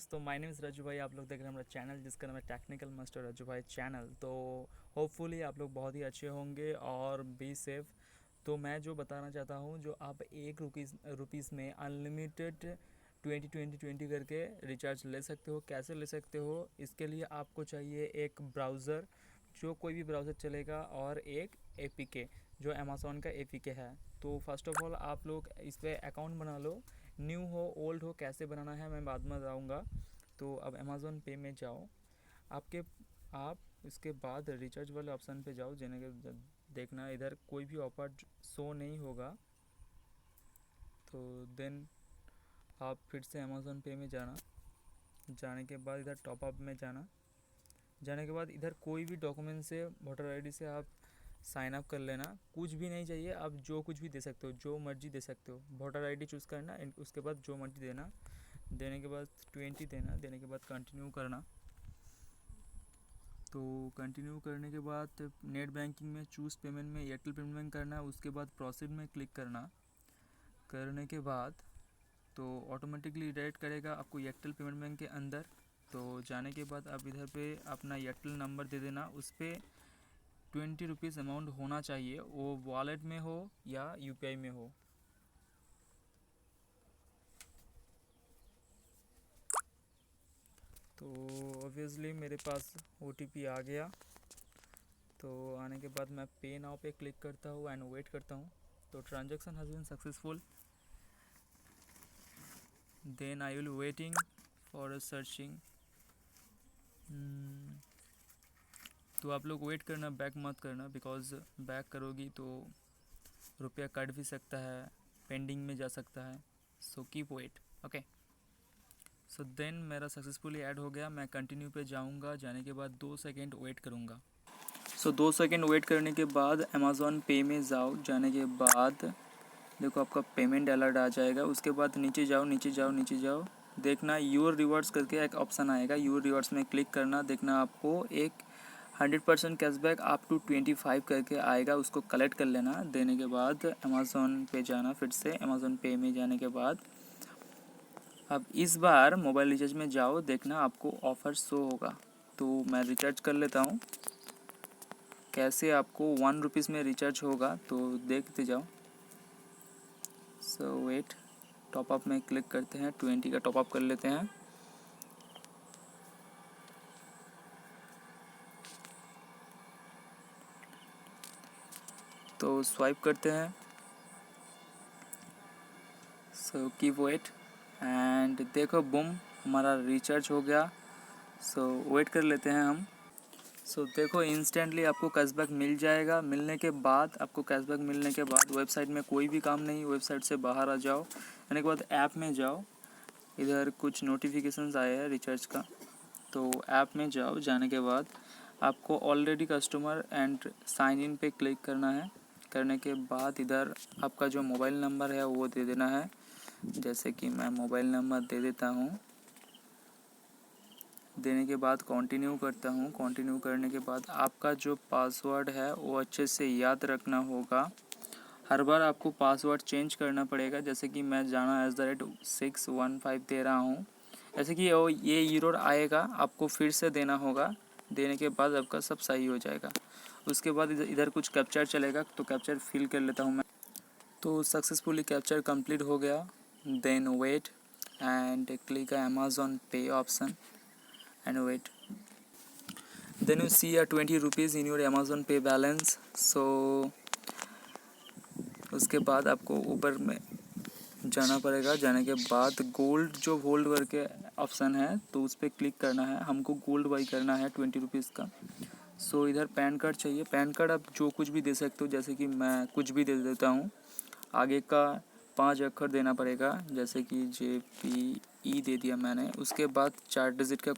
दोस्तों, my name is Raju भाई। आप लोग देख रहे हैं हमारा चैनल जिसका नाम है टेक्निकल मास्टर राजू भाई चैनल। तो होपफुली आप लोग बहुत ही अच्छे होंगे और बी सेफ। तो मैं जो बताना चाहता हूँ, जो आप ₹1 में अनलिमिटेड 20 करके रिचार्ज ले सकते हो। कैसे ले सकते हो? इसके लिए आपको चाहिए एक ब्राउज़र, जो कोई भी ब्राउज़र चलेगा, और एक एपीके जो अमेज़ॉन का एपीके है। तो फर्स्ट ऑफ ऑल आप लोग इस पर अकाउंट बना लो। न्यू हो ओल्ड हो, कैसे बनाना है मैं बाद में बताऊँगा। तो अब अमेज़ॉन पे में जाओ। आप इसके बाद रिचार्ज वाले ऑप्शन पे जाओ। जिन्हें के देखना इधर कोई भी ऑफर शो नहीं होगा। तो देन आप फिर से अमेज़ॉन पे में जाना। जाने के बाद इधर टॉपअप में जाने के बाद इधर कोई भी डॉक्यूमेंट से, वोटर आईडी से आप साइन अप कर लेना। कुछ भी नहीं चाहिए, आप जो कुछ भी दे सकते हो, जो मर्जी दे सकते हो। वोटर आईडी चूज़ करना, उसके बाद जो मर्जी देना। देने के बाद 20 देना। देने के बाद कंटिन्यू करना। तो कंटिन्यू करने के बाद नेट बैंकिंग में चूज़ पेमेंट में एयरटेल पेमेंट बैंक करना है। उसके बाद प्रोसीड में क्लिक करना। करने के बाद तो ऑटोमेटिकली रिडायरेक्ट करेगा आपको एयरटेल पेमेंट बैंक के अंदर। तो जाने के बाद आप इधर पे अपना एयरटेल नंबर दे देना। उस पर ₹20 अमाउंट होना चाहिए, वो वॉलेट में हो या यूपीआई में हो। तो ऑब्वियसली मेरे पास ओटीपी आ गया। तो आने के बाद मैं पे नाउ पे क्लिक करता हूँ एंड वेट करता हूँ। तो transaction has been successful. Then I will waiting for searching. तो आप लोग वेट करना, बैक मत करना, बिकॉज बैक करोगी तो रुपया कट भी सकता है, पेंडिंग में जा सकता है। So keep wait. Okay. So then मेरा सक्सेसफुली ऐड हो गया। मैं कंटिन्यू पे जाऊंगा। जाने के बाद 2 सेकेंड वेट करूंगा। सो 2 सेकेंड वेट करने के बाद अमेज़ॉन पे में जाओ। जाने के बाद देखो आपका पेमेंट अलर्ट आ जाएगा। उसके बाद नीचे जाओ, नीचे जाओ, नीचे जाओ। देखना यूर रिवॉर्ड्स करके एक ऑप्शन आएगा। यूर रिवॉर्ड्स में क्लिक करना। देखना आपको एक 100% कैशबैक अप टू 25 करके आएगा। उसको कलेक्ट कर लेना। देने के बाद अमेज़ॉन पे जाना। फिर से अमेज़ॉन पे में जाने के बाद अब इस बार मोबाइल रिचार्ज में जाओ। देखना आपको ऑफ़र शो होगा। तो मैं रिचार्ज कर लेता हूँ। कैसे आपको ₹1 में रिचार्ज होगा तो देखते जाओ। सो वेट, टॉपअप में क्लिक करते हैं। 20 का टॉपअप कर लेते हैं। तो स्वाइप करते हैं। सो कीप वेट एंड देखो बूम, हमारा रिचार्ज हो गया। सो वेट कर लेते हैं हम। सो देखो इंस्टेंटली आपको कैशबैक मिल जाएगा। मिलने के बाद आपको कैशबैक मिलने के बाद वेबसाइट में कोई भी काम नहीं, वेबसाइट से बाहर आ जाओ। आने के बाद ऐप में जाओ। इधर कुछ नोटिफिकेशंस आए हैं रिचार्ज का। तो ऐप में जाओ। जाने के बाद आपको already customer and sign in पे क्लिक करना है। करने के बाद इधर आपका जो मोबाइल नंबर है वो दे देना है। जैसे कि मैं मोबाइल नंबर दे देता हूँ। देने के बाद कंटिन्यू करता हूँ। कंटिन्यू करने के बाद आपका जो पासवर्ड है वो अच्छे से याद रखना होगा। हर बार आपको पासवर्ड चेंज करना पड़ेगा। जैसे कि मैं जाना @615 दे रहा हूँ। जैसे कि ये एरर आएगा, आपको फिर से देना होगा। देने के बाद आपका सब सही हो जाएगा। उसके बाद इधर कुछ कैप्चर चलेगा, तो कैप्चर फिल कर लेता हूँ मैं। तो सक्सेसफुली कैप्चर कंप्लीट हो गया। Then wait and click Amazon Pay option and wait. Then you see ₹20 in your Amazon Pay balance. So उसके बाद आपको ऊपर में जाना पड़ेगा। जाने के बाद गोल्ड जो होल्ड करके ऑप्शन है, तो उस पर क्लिक करना है। हमको गोल्ड बाई करना है ₹20 का। सो इधर पैन कार्ड चाहिए। पैन कार्ड आप जो कुछ भी दे सकते हो। जैसे कि मैं कुछ भी दे देता हूँ। आगे का 5 अक्षर देना पड़ेगा। जैसे कि JPE दे दिया मैंने। उसके बाद 4 डिजिट का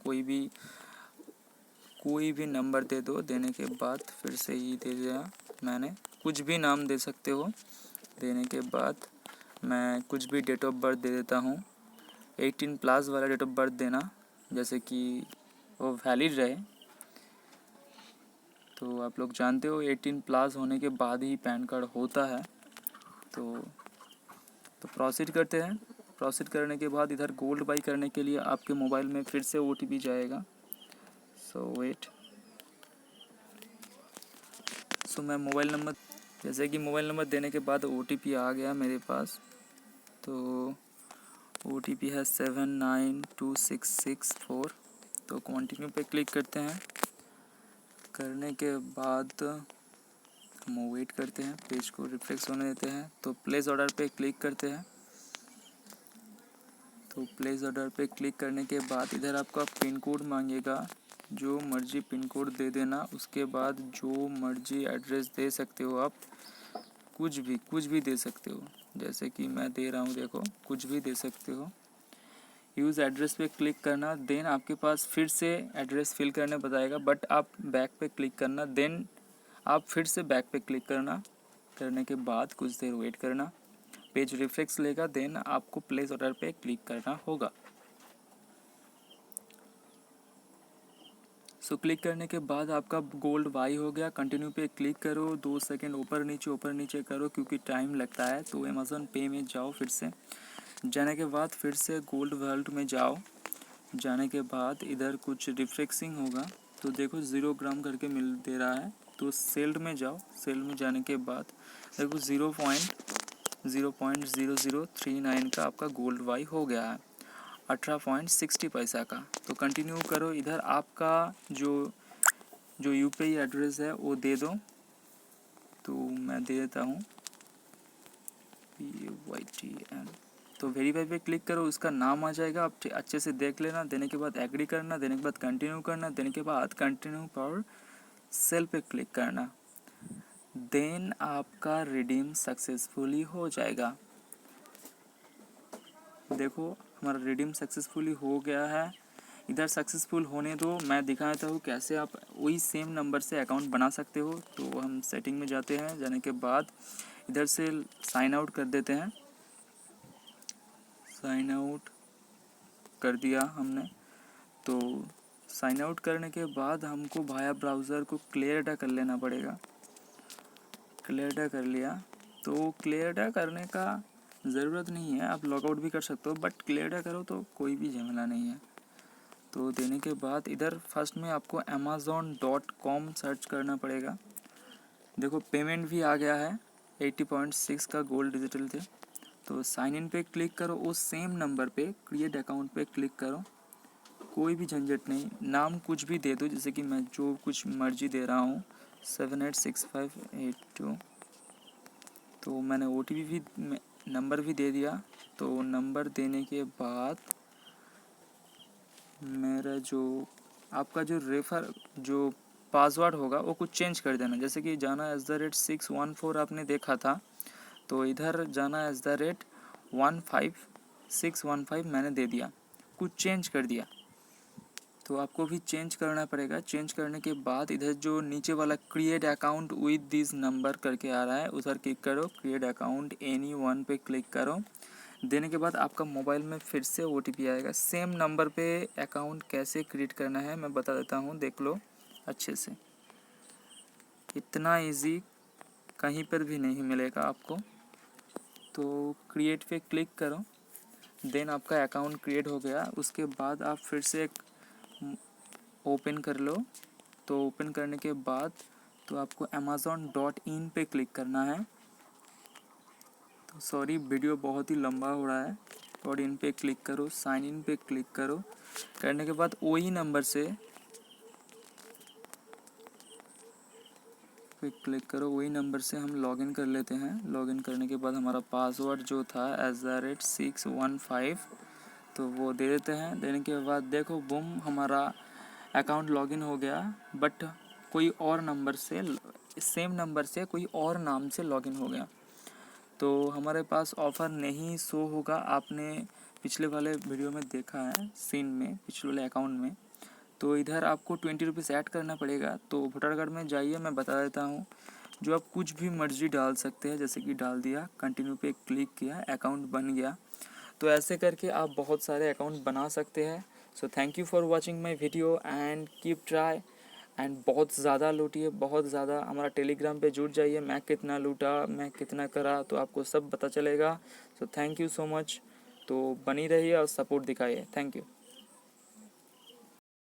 कोई भी नंबर दे दो। देने के बाद फिर से ही दे दिया मैंने। कुछ भी नाम दे सकते हो। देने के बाद मैं कुछ भी डेट ऑफ बर्थ दे देता हूँ। 18+ वाला डेट ऑफ बर्थ देना, जैसे कि वो वैलिड रहे। तो आप लोग जानते हो 18+ होने के बाद ही पैन कार्ड होता है। तो प्रोसीड करते हैं। प्रोसीड करने के बाद इधर गोल्ड बाई करने के लिए आपके मोबाइल में फिर से OTP जाएगा। सो वेट। सो मैं मोबाइल नंबर, जैसे कि मोबाइल नंबर देने के बाद OTP आ गया मेरे पास। तो OTP है 792664। तो कंटिन्यू पे क्लिक करते हैं। करने के बाद हम वेट करते हैं, पेज को रिफ्रेश होने देते हैं। तो प्लेस ऑर्डर पे क्लिक करते हैं। तो प्लेस ऑर्डर पे क्लिक करने के बाद इधर आपका पिन कोड मांगेगा, जो मर्जी पिन कोड दे देना। उसके बाद जो मर्जी एड्रेस दे सकते हो आप, कुछ भी दे सकते हो। जैसे कि मैं दे रहा हूँ, देखो कुछ भी दे सकते हो। यूज़ एड्रेस पे क्लिक करना, देन आपके पास फिर से एड्रेस फिल करने बताएगा, बट आप बैक पे क्लिक करना, देन आप फिर से बैक पे क्लिक करना। करने के बाद कुछ देर वेट करना, पेज रिफ्रेश लेगा, देन आपको प्लेस ऑर्डर पे क्लिक करना होगा। सो क्लिक करने के बाद आपका गोल्ड बाई हो गया। कंटिन्यू पे क्लिक करो, 2 सेकंड ऊपर नीचे करो क्योंकि टाइम लगता है। तो अमेज़न पे में जाओ, फिर से जाने के बाद फिर से गोल्ड वॉलेट में जाओ। जाने के बाद इधर कुछ रिफ्रेशिंग होगा, तो देखो 0 ग्राम करके मिल दे रहा है। तो सेल्ड में जाओ, सेल्ड में जाने के बाद देखो 0.0039 का आपका गोल्ड बाई हो गया है, 18.60 पैसा का। तो कंटिन्यू करो। इधर आपका जो UPI एड्रेस है वो दे दो। तो मैं दे देता हूँ PYTN। तो वेरीफाई पे क्लिक करो, उसका नाम आ जाएगा, आप अच्छे से देख लेना। देने के बाद एग्री करना, देने के बाद कंटिन्यू करना, देने के बाद कंटिन्यू पर सेल पे क्लिक करना, देन आपका रिडीम सक्सेसफुली हो जाएगा। देखो हमारा रिडीम सक्सेसफुली हो गया है। इधर सक्सेसफुल होने दो, मैं दिखा देता हूँ कैसे आप वही सेम नंबर से अकाउंट बना सकते हो। तो हम सेटिंग में जाते हैं, जाने के बाद इधर से साइन आउट कर देते हैं। साइन आउट कर दिया हमने। तो साइन आउट करने के बाद हमको भाया ब्राउज़र को क्लियर डाटा कर लेना पड़ेगा। क्लियर डाटा कर लिया। तो क्लियर डाटा करने का ज़रूरत नहीं है, आप लॉगआउट भी कर सकते हो, बट क्लियर डाटा करो तो कोई भी झमेला नहीं है। तो देने के बाद इधर फर्स्ट में आपको amazon.com सर्च करना पड़ेगा। देखो पेमेंट भी आ गया है, 80.6 का गोल्ड डिजिटल थे। तो साइन इन पे क्लिक करो, उस सेम नंबर पे क्रिएट अकाउंट पे क्लिक करो। कोई भी झंझट नहीं, नाम कुछ भी दे दो, जैसे कि मैं जो कुछ मर्जी दे रहा हूँ 786582। तो मैंने OTP भी नंबर भी दे दिया। तो नंबर देने के बाद मेरा जो आपका जो पासवर्ड होगा वो कुछ चेंज कर देना। जैसे कि जाना @614 आपने देखा था, तो इधर जाना @15615 मैंने दे दिया, कुछ चेंज कर दिया। तो आपको भी चेंज करना पड़ेगा। चेंज करने के बाद इधर जो नीचे वाला create account with this number करके आ रहा है, उधर क्लिक करो, क्रिएट अकाउंट एनी वन पे क्लिक करो। देने के बाद आपका मोबाइल में फिर से OTP आएगा। सेम नंबर पे अकाउंट कैसे क्रिएट करना है मैं बता देता हूँ, देख लो अच्छे से। इतना इजी कहीं पर भी नहीं मिलेगा आपको। तो क्रिएट पे क्लिक करो, देन आपका अकाउंट क्रिएट हो गया। उसके बाद आप फिर से ओपन कर लो। तो ओपन करने के बाद तो आपको amazon.in पे क्लिक करना है। तो सॉरी वीडियो बहुत ही लंबा हो रहा है। और इन पे क्लिक करो, साइन इन पे क्लिक करो। करने के बाद वही नंबर से पे क्लिक करो, वही नंबर से हम लॉगिन कर लेते हैं। लॉगिन करने के बाद हमारा पासवर्ड जो था @615, तो वो दे देते हैं। देने के बाद देखो बूम, हमारा अकाउंट लॉगिन हो गया, बट कोई और नंबर से, सेम नंबर से कोई और नाम से लॉगिन हो गया। तो हमारे पास ऑफ़र नहीं शो होगा। आपने पिछले वाले वीडियो में देखा है, सीन में, पिछले वाले अकाउंट में। तो इधर आपको 20 रुपीज़ ऐड करना पड़ेगा। तो वोटर कार्ड में जाइए, मैं बता देता हूँ। जो आप कुछ भी मर्जी डाल सकते हैं, जैसे कि डाल दिया, कंटिन्यू पे क्लिक किया, अकाउंट बन गया। तो ऐसे करके आप बहुत सारे अकाउंट बना सकते हैं। So thank you for watching my video and keep try and बहुत ज़्यादा लूटिए, बहुत ज़्यादा। हमारा टेलीग्राम पे जुड़ जाइए, मैं कितना लूटा, मैं कितना करा, तो आपको सब पता चलेगा। So thank you so much. तो बनी रहिए और सपोर्ट दिखाइए। Thank you.